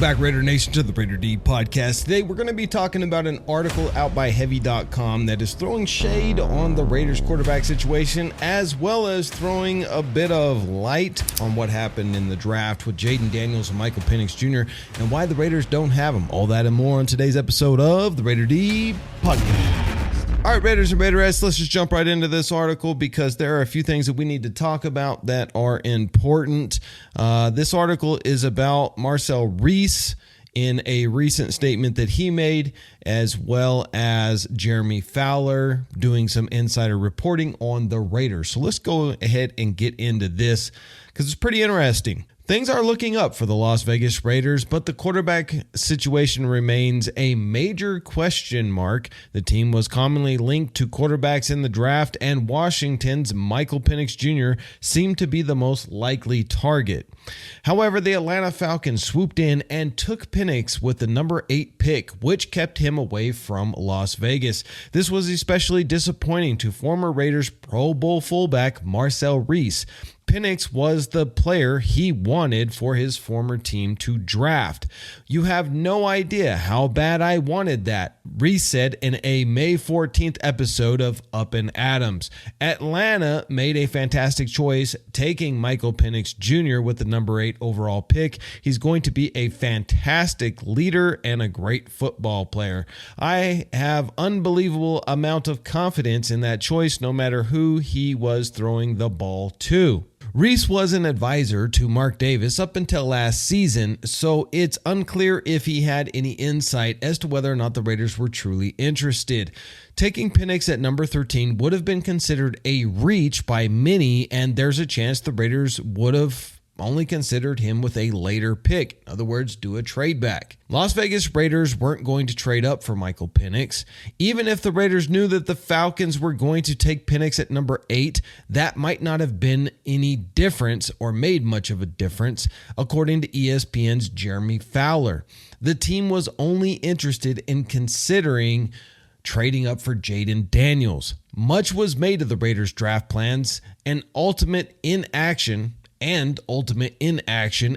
back, Raider Nation, to the Raider D podcast. Today, we're going to be talking about an article out by Heavy.com that is throwing shade on the Raiders quarterback situation, as well as throwing a bit of light on what happened in the draft with Jayden Daniels and Michael Penix Jr. and why the Raiders don't have them. All that and more on today's episode of the Raider D podcast. All right, Raiders and Raiderettes, let's just jump right into this article because there are a few things that we need to talk about that are important. This article is about Marcel Reese in a recent statement that he made, as well as Jeremy Fowler doing some insider reporting on the Raiders. So let's go ahead and get into this because it's pretty interesting. Things are looking up for the Las Vegas Raiders, but the quarterback situation remains a major question mark. The team was commonly linked to quarterbacks in the draft, and Washington's Michael Penix Jr. seemed to be the most likely target. However, the Atlanta Falcons swooped in and took Penix with the number 8 pick, which kept him away from Las Vegas. This was especially disappointing to former Raiders Pro Bowl fullback Marcel Reese. Penix was the player he wanted for his former team to draft. "You have no idea how bad I wanted that," Reese said in a May 14th episode of Up and Adams. Atlanta made a fantastic choice taking Michael Penix Jr. with the number 8 overall pick. He's going to be a fantastic leader and a great football player. I have unbelievable amount of confidence in that choice, no matter who he was throwing the ball to. Reese was an advisor to Mark Davis up until last season, so it's unclear if he had any insight as to whether or not the Raiders were truly interested. Taking Penix at number 13 would have been considered a reach by many, and there's a chance the Raiders would have only considered him with a later pick. In other words, do a trade back. Las Vegas Raiders weren't going to trade up for Michael Penix. Even if the Raiders knew that the Falcons were going to take Penix at number 8, that might not have been any difference or made much of a difference, according to ESPN's Jeremy Fowler. The team was only interested in considering trading up for Jayden Daniels. Much was made of the Raiders' draft plans and ultimate inaction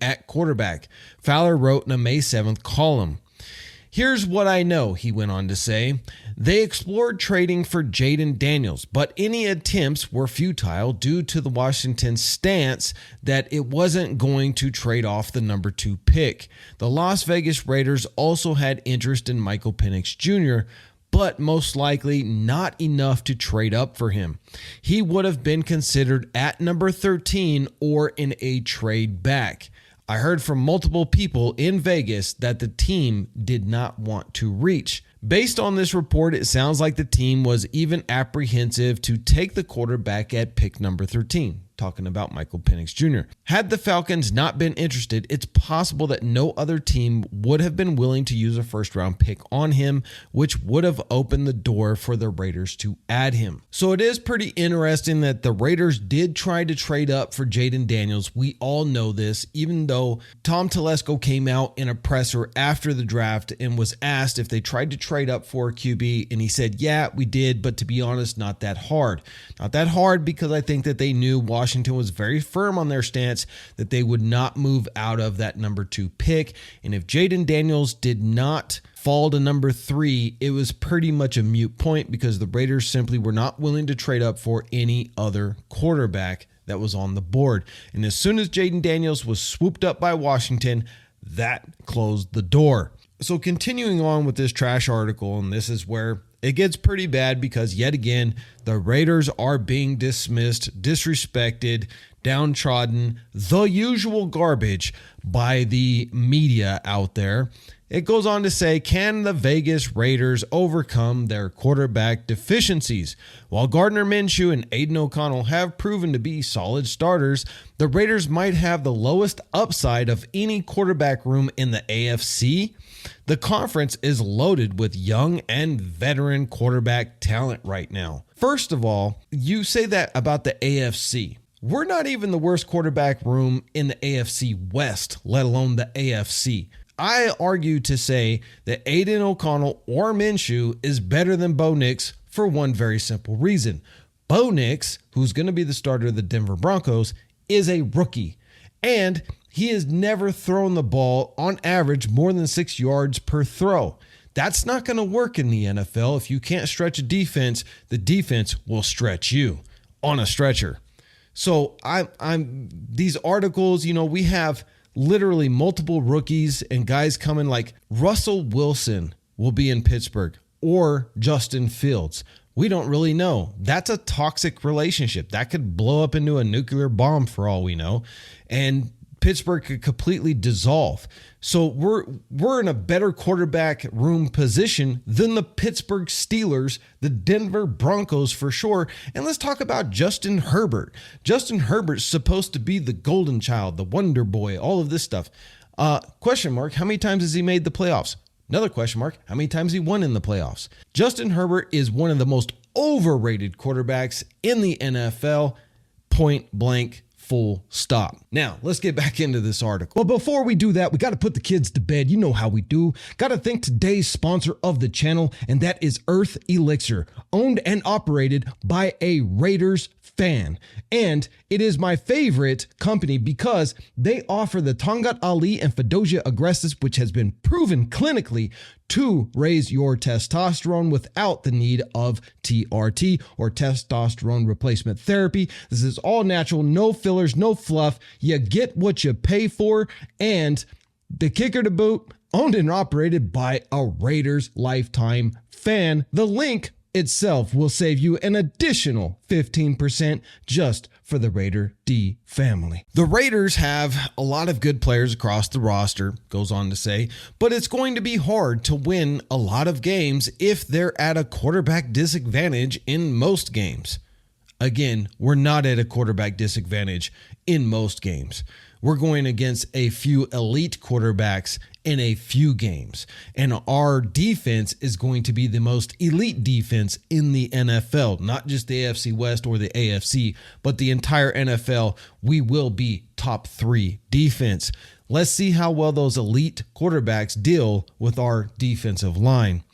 at quarterback, Fowler wrote in a May 7th column. "Here's what I know," he went on to say. "They explored trading for Jayden Daniels, but any attempts were futile due to the Washington stance that it wasn't going to trade off the number 2 pick. The Las Vegas Raiders also had interest in Michael Penix Jr., but most likely not enough to trade up for him. He would have been considered at number 13 or in a trade back. I heard from multiple people in Vegas that the team did not want to reach." Based on this report, it sounds like the team was even apprehensive to take the quarterback at pick number 13. Talking about Michael Penix Jr. Had the Falcons not been interested, it's possible that no other team would have been willing to use a first-round pick on him, which would have opened the door for the Raiders to add him. So it is pretty interesting that the Raiders did try to trade up for Jayden Daniels. We all know this, even though Tom Telesco came out in a presser after the draft and was asked if they tried to trade up for a QB, and he said, "Yeah, we did, but to be honest, not that hard." Not that hard because I think that they knew Washington was very firm on their stance that they would not move out of that number 2 pick. And if Jayden Daniels did not fall to number 3, it was pretty much a moot point because the Raiders simply were not willing to trade up for any other quarterback that was on the board. And as soon as Jayden Daniels was swooped up by Washington, that closed the door. So continuing on with this trash article, and this is where it gets pretty bad because yet again, the Raiders are being dismissed, disrespected, downtrodden, the usual garbage by the media out there. It goes on to say, can the Vegas Raiders overcome their quarterback deficiencies? While Gardner Minshew and Aiden O'Connell have proven to be solid starters, the Raiders might have the lowest upside of any quarterback room in the AFC. The conference is loaded with young and veteran quarterback talent right now. First of all, you say that about the AFC. We're not even the worst quarterback room in the AFC West, let alone the AFC. I argue to say that Aiden O'Connell or Minshew is better than Bo Nix for one very simple reason. Bo Nix, who's going to be the starter of the Denver Broncos, is a rookie. And He has never thrown the ball on average more than 6 yards per throw. That's not going to work in the NFL. If you can't stretch a defense, the defense will stretch you on a stretcher. So these articles, we have literally multiple rookies and guys coming like Russell Wilson will be in Pittsburgh or Justin Fields. We don't really know. That's a toxic relationship. That could blow up into a nuclear bomb for all we know. And Pittsburgh could completely dissolve. So we're in a better quarterback room position than the Pittsburgh Steelers, the Denver Broncos for sure. And let's talk about Justin Herbert. Justin Herbert's supposed to be the golden child, the wonder boy, all of this stuff. Question mark, how many times has he made the playoffs? Another question mark, how many times he won in the playoffs? Justin Herbert is one of the most overrated quarterbacks in the NFL, point blank, full stop. Now, let's get back into this article. But before we do that, we got to put the kids to bed. You know how we do. Got to thank today's sponsor of the channel, and that is Earth Elixir, owned and operated by a Raiders fan. And it is my favorite company because they offer the Tongat Ali and Fedosia aggressives, which has been proven clinically to raise your testosterone without the need of TRT or testosterone replacement therapy. This is all natural, no fillers, no fluff. You get what you pay for, and the kicker to boot, owned and operated by a Raiders lifetime fan. The link itself will save you an additional 15% just for the Raider D family. The Raiders have a lot of good players across the roster, goes on to say, but it's going to be hard to win a lot of games if they're at a quarterback disadvantage in most games. Again, we're not at a quarterback disadvantage in most games. We're going against a few elite quarterbacks in a few games. And our defense is going to be the most elite defense in the NFL, not just the AFC West or the AFC, but the entire NFL. We will be top 3 defense. Let's see how well those elite quarterbacks deal with our defensive line.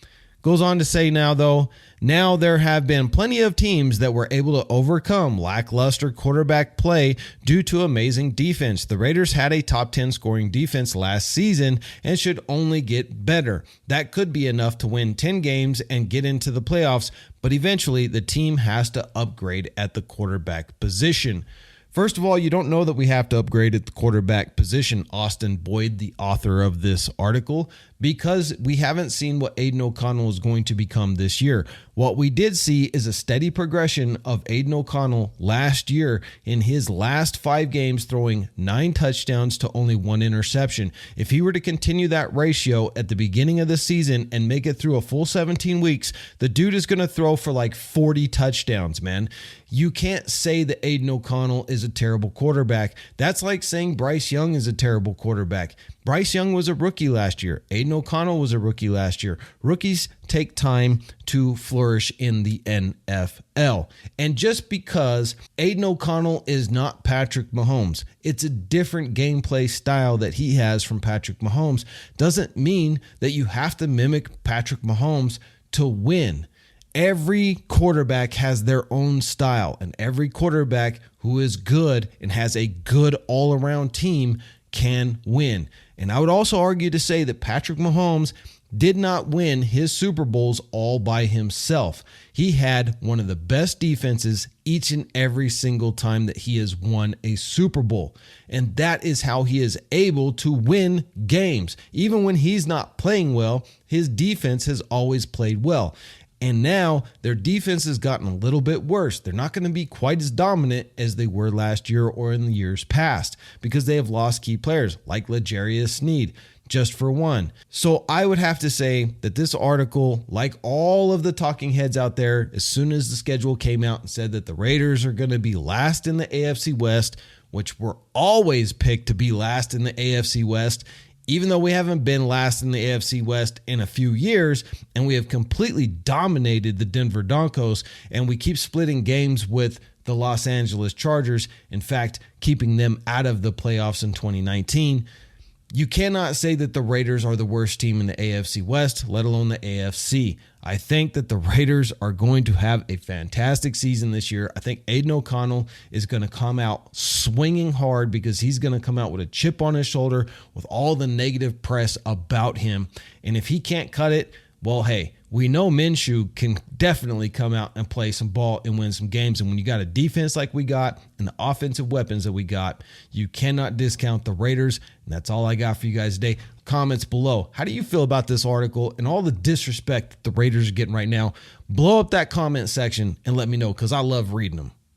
Goes on to say now there have been plenty of teams that were able to overcome lackluster quarterback play due to amazing defense. The Raiders had a top 10 scoring defense last season and should only get better. That could be enough to win 10 games and get into the playoffs, but eventually the team has to upgrade at the quarterback position. First of all, you don't know that we have to upgrade at the quarterback position, Austin Boyd, the author of this article, because we haven't seen what Aiden O'Connell is going to become this year. What we did see is a steady progression of Aiden O'Connell last year in his last 5 games, throwing 9 touchdowns to only 1 interception. If he were to continue that ratio at the beginning of the season and make it through a full 17 weeks, the dude is going to throw for like 40 touchdowns, man. You can't say that Aiden O'Connell is a terrible quarterback. That's like saying Bryce Young is a terrible quarterback. Bryce Young was a rookie last year. Aiden O'Connell was a rookie last year. Rookies take time to flourish in the NFL. And just because Aiden O'Connell is not Patrick Mahomes, it's a different gameplay style that he has from Patrick Mahomes, doesn't mean that you have to mimic Patrick Mahomes to win. Every quarterback has their own style, and every quarterback who is good and has a good all-around team can win. And I would also argue to say that Patrick Mahomes did not win his Super Bowls all by himself. He had one of the best defenses each and every single time that he has won a Super Bowl. And that is how he is able to win games. Even when he's not playing well, his defense has always played well. And now their defense has gotten a little bit worse. They're not going to be quite as dominant as they were last year or in the years past because they have lost key players like L'Jarius Sneed, just for one. So I would have to say that this article, like all of the talking heads out there, as soon as the schedule came out and said that the Raiders are going to be last in the AFC West, which were always picked to be last in the AFC West, even though we haven't been last in the AFC West in a few years, and we have completely dominated the Denver Broncos, and we keep splitting games with the Los Angeles Chargers, in fact, keeping them out of the playoffs in 2019, You cannot say that the Raiders are the worst team in the AFC West, let alone the AFC. I think that the Raiders are going to have a fantastic season this year. I think Aiden O'Connell is going to come out swinging hard because he's going to come out with a chip on his shoulder with all the negative press about him. And if he can't cut it, well, hey, we know Minshew can definitely come out and play some ball and win some games. And when you got a defense like we got and the offensive weapons that we got, you cannot discount the Raiders. And that's all I got for you guys today. Comments below. How do you feel about this article and all the disrespect that the Raiders are getting right now? Blow up that comment section and let me know because I love reading them.